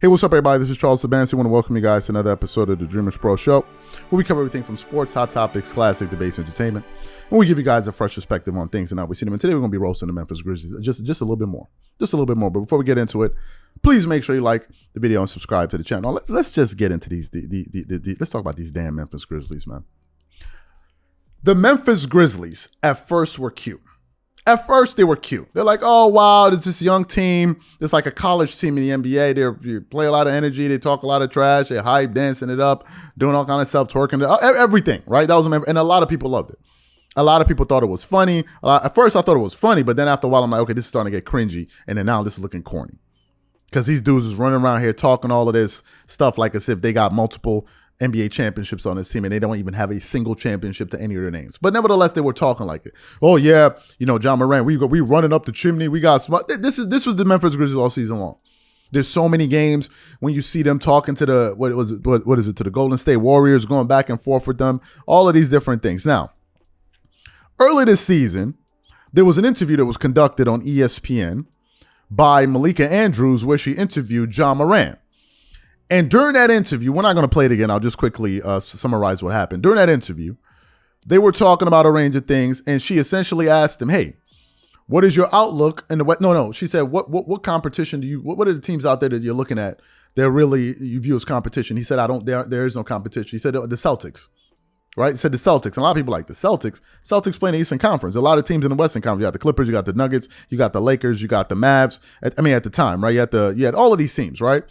Hey, what's up, everybody? This is Charles Sabansi. I want to welcome you guys to another episode of the Dreamerspro Show, where we cover everything from sports, hot topics, classic debates, entertainment, and we give you guys a fresh perspective on things and how we see them. And today we're going to be roasting the Memphis Grizzlies just a little bit more. Just a little bit more. But before we get into it, please make sure you like the video and subscribe to the channel. Let's just get into these. Let's talk about these damn Memphis Grizzlies, man. The Memphis Grizzlies at first were cute. At first, they were cute. They're like, oh, wow, there's this young team. There's like a college team in the NBA. They play a lot of energy. They talk a lot of trash. They hype, dancing it up, doing all kind of stuff, twerking, everything, right? That was, and a lot of people loved it. A lot of people thought it was funny. At first, I thought it was funny, but then after a while, I'm like, okay, this is starting to get cringy. And then now this is looking corny. Because these dudes is running around here talking all of this stuff like as if they got multiple NBA championships on this team and they don't even have a single championship to any of their names. But nevertheless, they were talking like it. Oh yeah, you know, John Morant, we running up the chimney. We got smart. This was the Memphis Grizzlies all season long. There's so many games when you see them talking to the what is it to the Golden State Warriors, going back and forth with them. All of these different things. Now, early this season, there was an interview that was conducted on ESPN by Malika Andrews where she interviewed John Morant. And during that interview, we're not going to play it again. I'll just quickly summarize what happened. During that interview, they were talking about a range of things, and she essentially asked him, hey, what is your outlook in the West? No. She said, what competition do you, what are the teams out there that you're looking at that really you view as competition? He said, there is no competition. He said the Celtics, right? He said the Celtics. And a lot of people like the Celtics. Celtics play in the Eastern Conference. A lot of teams in the Western Conference. You got the Clippers, you got the Nuggets, you got the Lakers, you got the Mavs. At the time, right? You had all of these teams, right?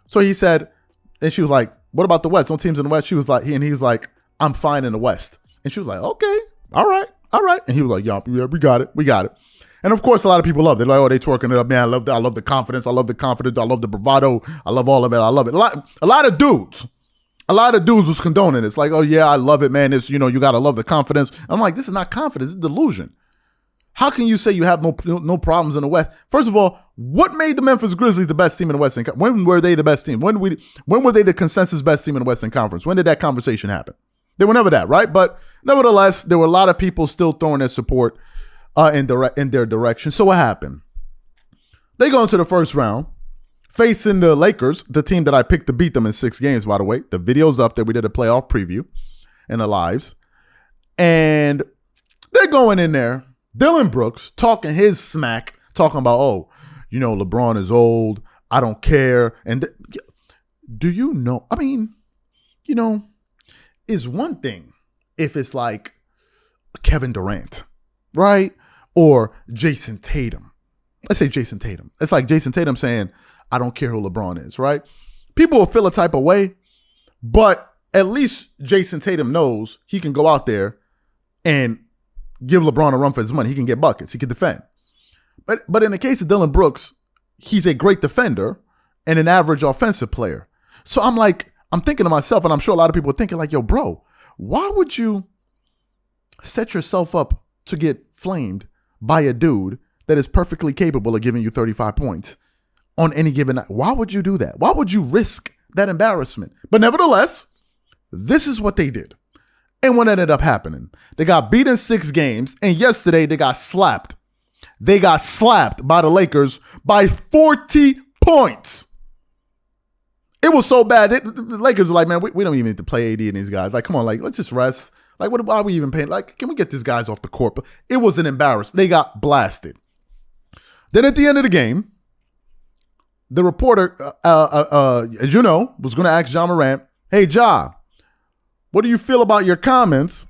So he said, and she was like, what about the West? No teams in the West. She was like, he was like, I'm fine in the West. And she was like, okay, all right. And he was like, yeah, we got it. And of course, a lot of people loved it. Like, oh, they twerking it up, man. I love the confidence. I love the bravado. I love all of it. I love it. A lot of dudes was condoning it. It's like, oh yeah, I love it, man. It's, you know, you got to love the confidence. I'm like, this is not confidence. It's delusion. How can you say you have no problems in the West? First of all, what made the Memphis Grizzlies the best team in the Western Conference? When were they the best team? When were they the consensus best team in the Western Conference? When did that conversation happen? They were never that, right? But nevertheless, there were a lot of people still throwing their support in their direction. So what happened? They go into the first round, facing the Lakers, the team that I picked to beat them in 6 games, by the way. The video's up there. We did a playoff preview in the lives. And they're going in there. Dylan Brooks talking his smack, talking about, oh, you know, LeBron is old. I don't care. And do you know? I mean, you know, it's one thing if it's like Kevin Durant, right? Or Jason Tatum. Let's say Jason Tatum. It's like Jason Tatum saying, I don't care who LeBron is, right? People will feel a type of way, but at least Jason Tatum knows he can go out there and give LeBron a run for his money. He can get buckets. He can defend. But in the case of Dylan Brooks, he's a great defender and an average offensive player. So I'm thinking to myself, and I'm sure a lot of people are thinking like, yo, bro, why would you set yourself up to get flamed by a dude that is perfectly capable of giving you 35 points on any given night? Why would you do that? Why would you risk that embarrassment? But nevertheless, this is what they did. And what ended up happening? They got beat in 6 games, and yesterday they got slapped. They got slapped by the Lakers by 40 points. It was so bad. The Lakers were like, man, we don't even need to play AD and these guys. Like, come on, like, let's just rest. Like, why are we even paying? Like, can we get these guys off the court? But it was an embarrassment. They got blasted. Then at the end of the game, the reporter, as you know, was going to ask John Morant, hey, Ja, what do you feel about your comments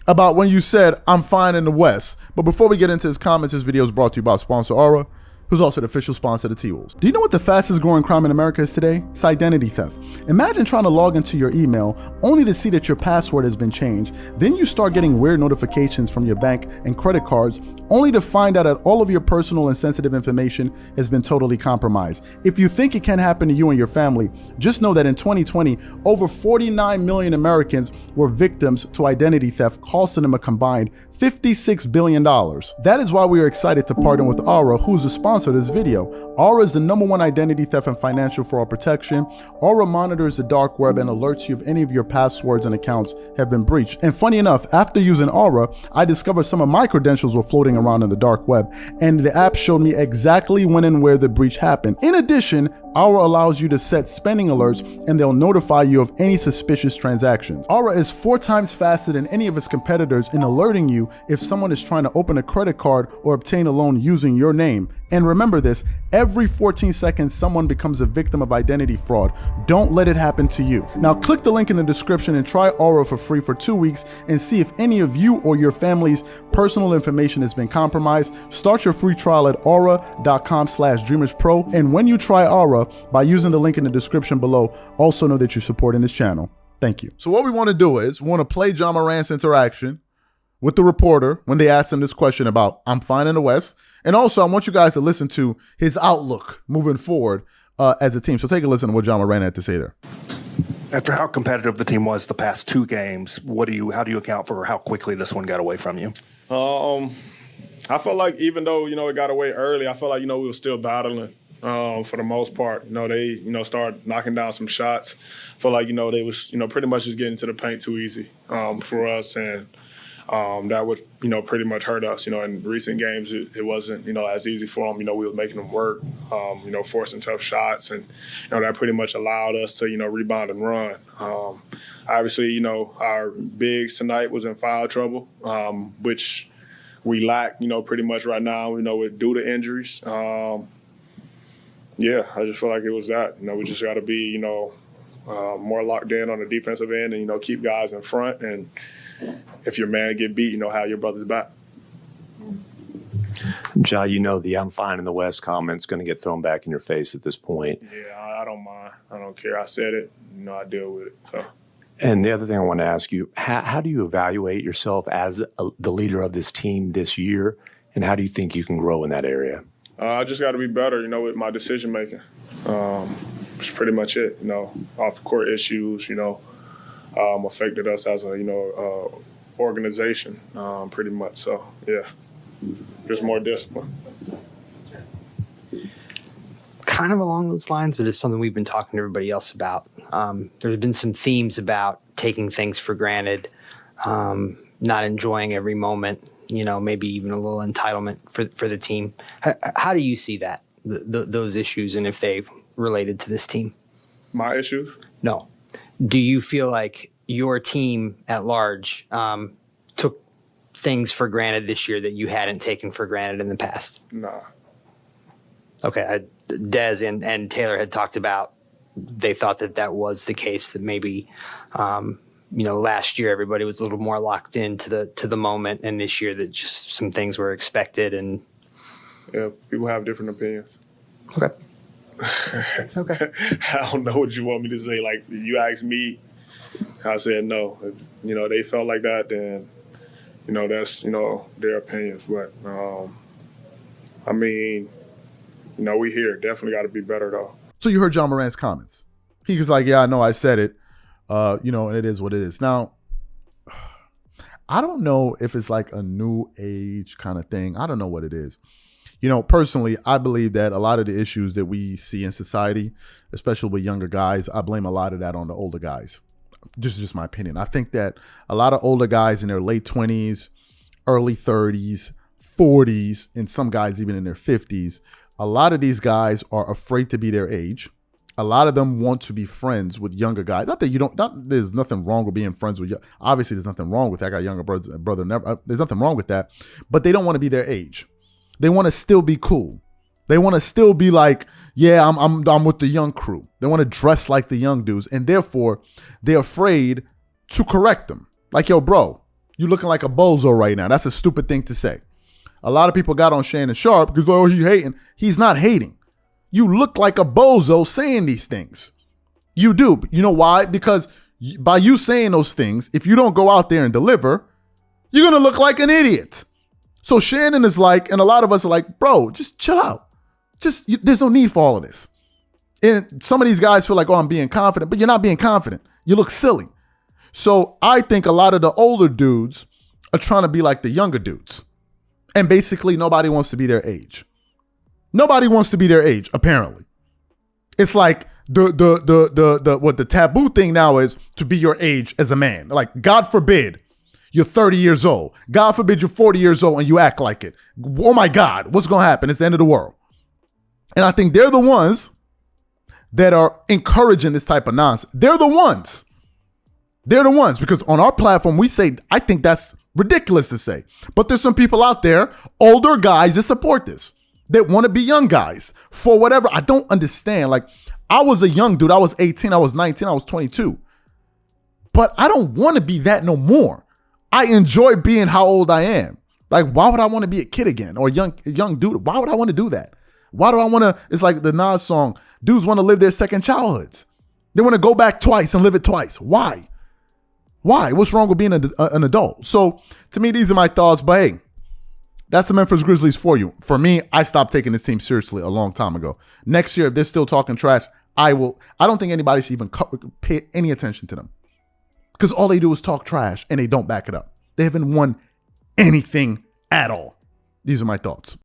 about when you said, I'm fine in the West? But before we get into his comments, this video is brought to you by sponsor Aura, who's also the official sponsor of the T-Wolves. Do you know what the fastest growing crime in America is today? It's identity theft. Imagine trying to log into your email only to see that your password has been changed. Then you start getting weird notifications from your bank and credit cards only to find out that all of your personal and sensitive information has been totally compromised. If you think it can happen to you and your family, just know that in 2020, over 49 million Americans were victims to identity theft, costing them a combined $56 billion. That is why we are excited to partner with Aura, who's the sponsor of this video. Aura is the #1 identity theft and financial fraud protection. Aura monitors the dark web and alerts you if any of your passwords and accounts have been breached. And funny enough, after using Aura, I discovered some of my credentials were floating around in the dark web, and the app showed me exactly when and where the breach happened. In addition, Aura allows you to set spending alerts and they'll notify you of any suspicious transactions. Aura is 4 times faster than any of its competitors in alerting you if someone is trying to open a credit card or obtain a loan using your name. And remember this, every 14 seconds someone becomes a victim of identity fraud. Don't let it happen to you. Now click the link in the description and try Aura for free for 2 weeks and see if any of you or your family's personal information has been compromised. Start your free trial at aura.com/dreamerspro. And when you try Aura by using the link in the description below, also know that you're supporting this channel. Thank you. So what we want to do is we want to play Ja Morant's interaction with the reporter when they asked him this question about I'm fine in the West. And also, I want you guys to listen to his outlook moving forward as a team. So take a listen to what Ja Morant had to say there. After how competitive the team was the past 2 games, how do you account for how quickly this one got away from you? I felt like even though, it got away early, I felt like, we were still battling for the most part. They, started knocking down some shots. I felt like, they was, pretty much just getting to the paint too easy for us. And that would, pretty much hurt us. In recent games, it wasn't, as easy for them. We was making them work, forcing tough shots. And, that pretty much allowed us to, rebound and run. Obviously, our bigs tonight was in foul trouble, which we lack, pretty much right now, due to injuries. Yeah, I just feel like it was that. We just got to be, more locked in on the defensive end and, keep guys in front. And if your man get beat, have your brother's back. Ja, the I'm fine in the West comment's going to get thrown back in your face at this point. Yeah, I don't mind. I don't care. I said it. I deal with it. So. And the other thing I want to ask you, how do you evaluate yourself as the leader of this team this year, and how do you think you can grow in that area? I just got to be better, with my decision making. That's pretty much it. Off the court issues, affected us as a organization, pretty much. So yeah, just more discipline. Kind of along those lines, but it's something we've been talking to everybody else about. There's been some themes about taking things for granted, not enjoying every moment, maybe even a little entitlement for the team. How do you see that, those issues, and if they related to this team? My issues? No. Do you feel like your team at large took things for granted this year that you hadn't taken for granted in the past? Nah. Okay. Dez and Taylor had talked about they thought that was the case, that maybe last year everybody was a little more locked into the moment, and this year that just some things were expected. And yeah, people have different opinions. Okay. Okay. I don't know what you want me to say. Like, you asked me, I said no. If they felt like that, then that's their opinions. But we here definitely got to be better though. So you heard Ja Morant's comments. He was like, yeah, I know I said it. It is what it is. Now, I don't know if it's like a new age kind of thing. I don't know what it is. Personally, I believe that a lot of the issues that we see in society, especially with younger guys, I blame a lot of that on the older guys. This is just my opinion. I think that a lot of older guys in their late 20s, early 30s, 40s, and some guys even in their 50s, a lot of these guys are afraid to be their age. A lot of them want to be friends with younger guys. Not that there's nothing wrong with being friends with you. Obviously, there's never there's nothing wrong with that. But they don't want to be their age. They want to still be cool. They want to still be like, yeah, I'm with the young crew. They want to dress like the young dudes. And therefore, they're afraid to correct them. Like, yo, bro, you looking like a bozo right now. That's a stupid thing to say. A lot of people got on Shannon Sharp because, oh, he hating. He's not hating. You look like a bozo saying these things. You do. You know why? Because by you saying those things, if you don't go out there and deliver, you're going to look like an idiot. So Shannon is like, and a lot of us are like, bro, just chill out. There's no need for all of this. And some of these guys feel like, oh, I'm being confident, but you're not being confident. You look silly. So I think a lot of the older dudes are trying to be like the younger dudes. And basically nobody wants to be their age. Nobody wants to be their age, apparently. It's like the taboo thing now is to be your age as a man. Like, God forbid you're 30 years old. God forbid you're 40 years old and you act like it. Oh my God, what's going to happen? It's the end of the world. And I think they're the ones that are encouraging this type of nonsense. They're the ones. They're the ones, because on our platform, we say, I think that's ridiculous to say. But there's some people out there, older guys, that support this, that want to be young guys for whatever. I don't understand. Like, I was a young dude. I was 18. I was 19. I was 22. But I don't want to be that no more. I enjoy being how old I am. Like, why would I want to be a kid again or a young dude? Why would I want to do that? Why do I want to? It's like the Nas song. Dudes want to live their second childhoods. They want to go back twice and live it twice. Why? Why? What's wrong with being an adult? So to me, these are my thoughts. But hey, that's the Memphis Grizzlies for you. For me, I stopped taking this team seriously a long time ago. Next year, if they're still talking trash, I don't think anybody should even pay any attention to them, because all they do is talk trash and they don't back it up. They haven't won anything at all. These are my thoughts.